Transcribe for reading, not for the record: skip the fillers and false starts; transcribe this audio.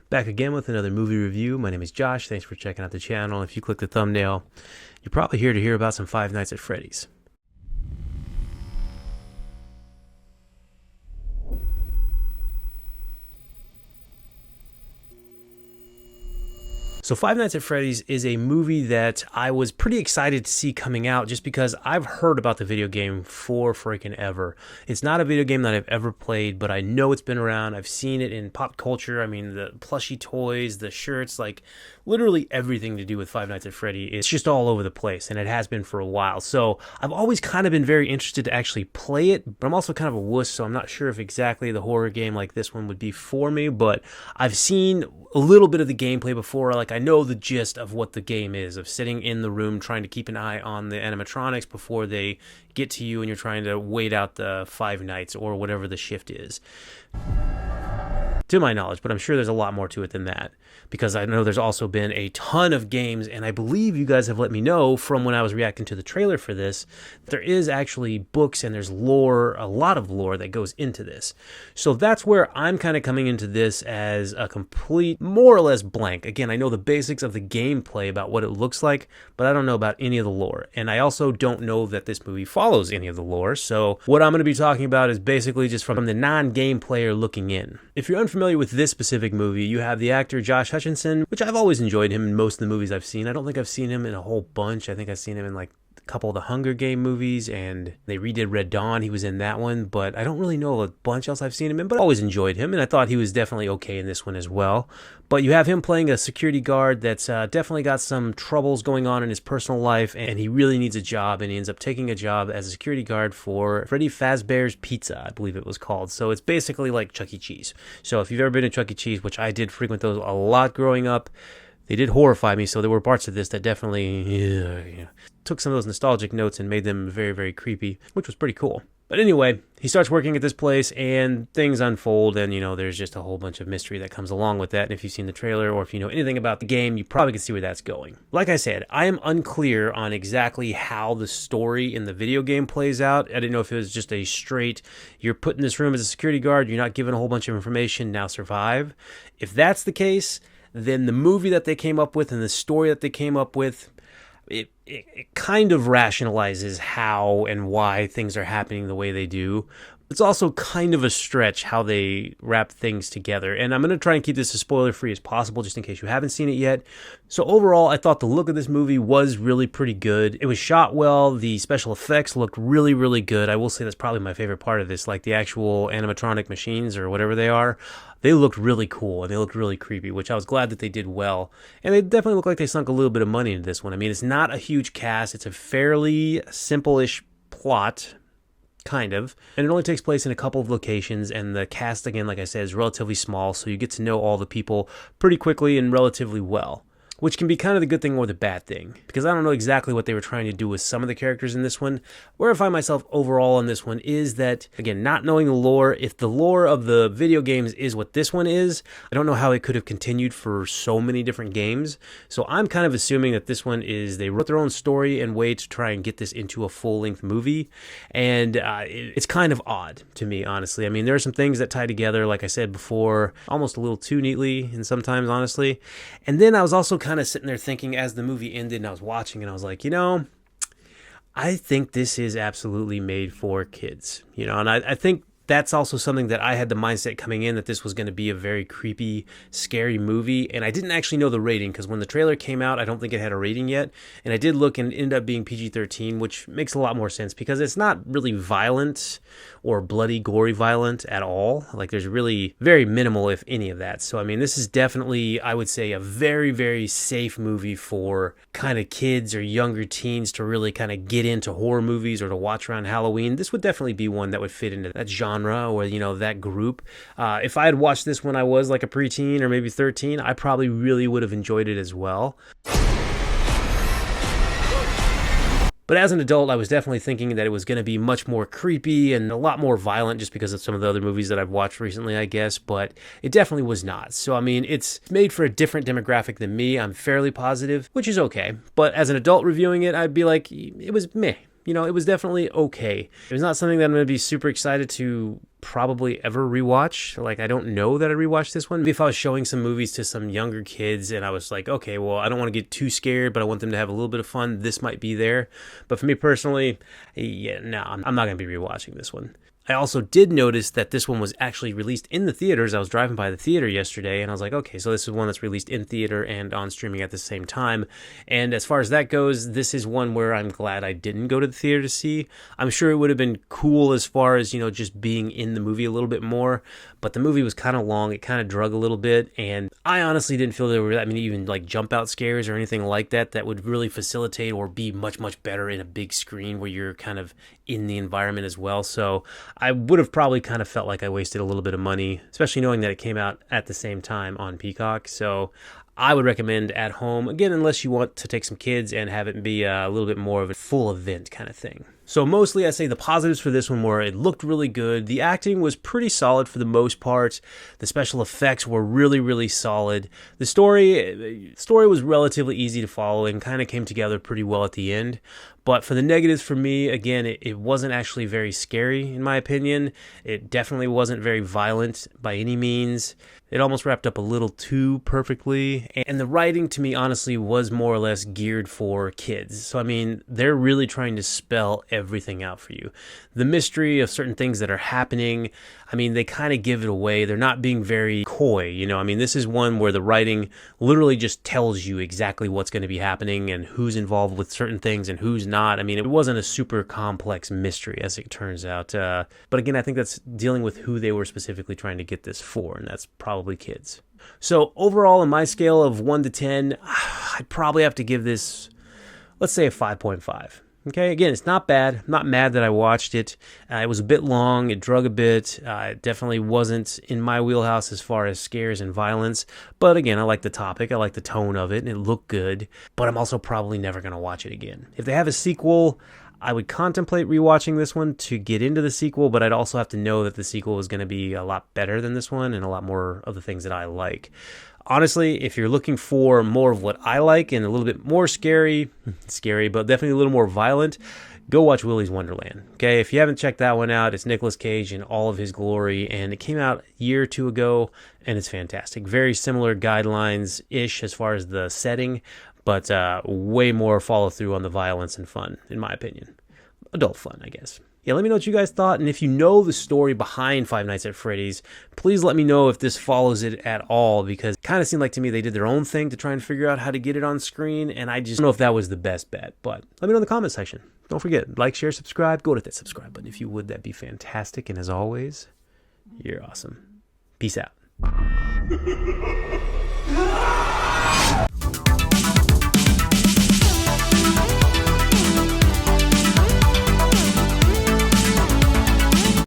Back again with another movie review. My name is Josh. Thanks for checking out the channel. If you click the thumbnail, you're probably here to hear about some Five Nights at Freddy's. So Five Nights at Freddy's is a movie that I was pretty excited to see coming out just because I've heard about the video game for freaking ever. It's not a video game that I've ever played, but I know it's been around. I've seen it in pop culture. I mean, the plushy toys, the shirts, like literally everything to do with Five Nights at Freddy. It's just all over the place, and it has been for a while. So I've always kind of been very interested to actually play it, but I'm also kind of a wuss, so I'm not sure if exactly the horror game like this one would be for me, but I've seen a little bit of the gameplay before. Like, I know the gist of what the game is, of sitting in the room trying to keep an eye on the animatronics before they get to you and you're trying to wait out the 5 nights or whatever the shift is, to my knowledge. But I'm sure there's a lot more to it than that, because I know there's also been a ton of games, and I believe you guys have let me know from when I was reacting to the trailer for this, there is actually books and there's lore, a lot of lore that goes into this. So that's where I'm kind of coming into this as a complete, more or less blank. Again, I know the basics of the gameplay about what it looks like, but I don't know about any of the lore. And I also don't know that this movie follows any of the lore. So what I'm going to be talking about is basically just from the non-game player looking in. If you're unfamiliar with this specific movie, you have the actor Josh Hutcherson, which I've always enjoyed him in most of the movies I've seen. I don't think I've seen him in a whole bunch. I think I've seen him in like a couple of the Hunger Game movies, and they redid Red Dawn. He was in that one, but I don't really know a bunch else I've seen him in, but I always enjoyed him, and I thought he was definitely okay in this one as well. But you have him playing a security guard that's definitely got some troubles going on in his personal life, and he really needs a job, and he ends up taking a job as a security guard for Freddy Fazbear's Pizza, I believe it was called. So it's basically like Chuck E. Cheese. So if you've ever been to Chuck E. Cheese, which I did frequent those a lot growing up, they did horrify me, so there were parts of this that definitely took some of those nostalgic notes and made them very, very creepy, which was pretty cool. But anyway, he starts working at this place, and things unfold, and, there's just a whole bunch of mystery that comes along with that. And if you've seen the trailer, or if you know anything about the game, you probably can see where that's going. Like I said, I am unclear on exactly how the story in the video game plays out. I didn't know if it was just a straight, you're put in this room as a security guard, you're not given a whole bunch of information, now survive. If that's the case, then the movie that they came up with and the story that they came up with, it kind of rationalizes how and why things are happening the way they do. It's also kind of a stretch how they wrap things together. And I'm going to try and keep this as spoiler-free as possible, just in case you haven't seen it yet. So overall, I thought the look of this movie was really pretty good. It was shot well. The special effects looked really, really good. I will say that's probably my favorite part of this, like the actual animatronic machines or whatever they are. They looked really cool, and they looked really creepy, which I was glad that they did well. And they definitely look like they sunk a little bit of money into this one. I mean, it's not a huge cast. It's a fairly simple-ish plot, kind of, and it only takes place in a couple of locations, and the cast, again, like I said, is relatively small, so you get to know all the people pretty quickly and relatively well, which can be kind of the good thing or the bad thing, because I don't know exactly what they were trying to do with some of the characters in this one. Where I find myself overall in this one is that, again, not knowing the lore, if the lore of the video games is what this one is, I don't know how it could have continued for so many different games. So I'm kind of assuming that this one is, they wrote their own story and way to try and get this into a full-length movie, and it's kind of odd to me, honestly. I mean, there are some things that tie together, like I said before, almost a little too neatly, and sometimes, honestly. And then I was also kind of sitting there thinking as the movie ended and I was watching, and I was like, I think this is absolutely made for kids, and I think that's also something that I had the mindset coming in, that this was going to be a very creepy, scary movie. And I didn't actually know the rating, because when the trailer came out, I don't think it had a rating yet. And I did look, and it ended up being PG-13, which makes a lot more sense, because it's not really violent or bloody, gory violent at all. Like, there's really very minimal, if any, of that. So, I mean, this is definitely, I would say, a very, very safe movie for kind of kids or younger teens to really kind of get into horror movies or to watch around Halloween. This would definitely be one that would fit into that genre, or that group. If I had watched this when I was like a preteen or maybe 13, I probably really would have enjoyed it as well. But as an adult, I was definitely thinking that it was going to be much more creepy and a lot more violent, just because of some of the other movies that I've watched recently, I guess, but it definitely was not. So, I mean, it's made for a different demographic than me, I'm fairly positive, which is okay. But as an adult reviewing it, I'd be like, it was meh. It was definitely okay. It was not something that I'm going to be super excited to probably ever rewatch. Like, I don't know that I rewatched this one. Maybe if I was showing some movies to some younger kids and I was like, okay, well, I don't want to get too scared, but I want them to have a little bit of fun, this might be there. But for me personally, yeah, no, I'm not going to be rewatching this one. I also did notice that this one was actually released in the theaters. I was driving by the theater yesterday and I was like, okay, so this is one that's released in theater and on streaming at the same time. And as far as that goes, this is one where I'm glad I didn't go to the theater to see. I'm sure it would have been cool as far as, just being in the movie a little bit more, but the movie was kind of long. It kind of drug a little bit. And I honestly didn't feel there were that many even like jump out scares or anything like that that would really facilitate or be much, much better in a big screen where you're kind of in the environment as well. So I would have probably kind of felt like I wasted a little bit of money, especially knowing that it came out at the same time on Peacock. So I would recommend at home, again, unless you want to take some kids and have it be a little bit more of a full event kind of thing. So mostly I say the positives for this one were it looked really good. The acting was pretty solid for the most part. The special effects were really, really solid. The story was relatively easy to follow and kind of came together pretty well at the end. But for the negatives for me, again, it wasn't actually very scary in my opinion. It definitely wasn't very violent by any means. It almost wrapped up a little too perfectly. And the writing to me, honestly, was more or less geared for kids. So, I mean, they're really trying to spell everything out for you. The mystery of certain things that are happening, I mean, they kind of give it away. They're not being very coy, I mean, this is one where the writing literally just tells you exactly what's going to be happening and who's involved with certain things and who's not. I mean, it wasn't a super complex mystery, as it turns out. But again, I think that's dealing with who they were specifically trying to get this for, and that's probably kids. So overall, on my scale of 1 to 10, I'd probably have to give this, let's say, a 5.5. Okay, again, it's not bad. I'm not mad that I watched it. It was a bit long. It drug a bit. It definitely wasn't in my wheelhouse as far as scares and violence. But again, I like the topic. I like the tone of it, and it looked good. But I'm also probably never going to watch it again. If they have a sequel, I would contemplate rewatching this one to get into the sequel, but I'd also have to know that the sequel is going to be a lot better than this one and a lot more of the things that I like. Honestly, if you're looking for more of what I like and a little bit more scary, but definitely a little more violent, go watch Willy's Wonderland. Okay, if you haven't checked that one out, it's Nicolas Cage in all of his glory, and it came out a year or two ago, and it's fantastic. Very similar guidelines-ish as far as the setting, but way more follow-through on the violence and fun, in my opinion. Adult fun, I guess. Yeah, let me know what you guys thought, and if you know the story behind Five Nights at Freddy's, please let me know if this follows it at all, because it kind of seemed like to me they did their own thing to try and figure out how to get it on screen, and I just don't know if that was the best bet, but let me know in the comment section. Don't forget, like, share, subscribe, go to that subscribe button if you would, that'd be fantastic, and as always, you're awesome. Peace out.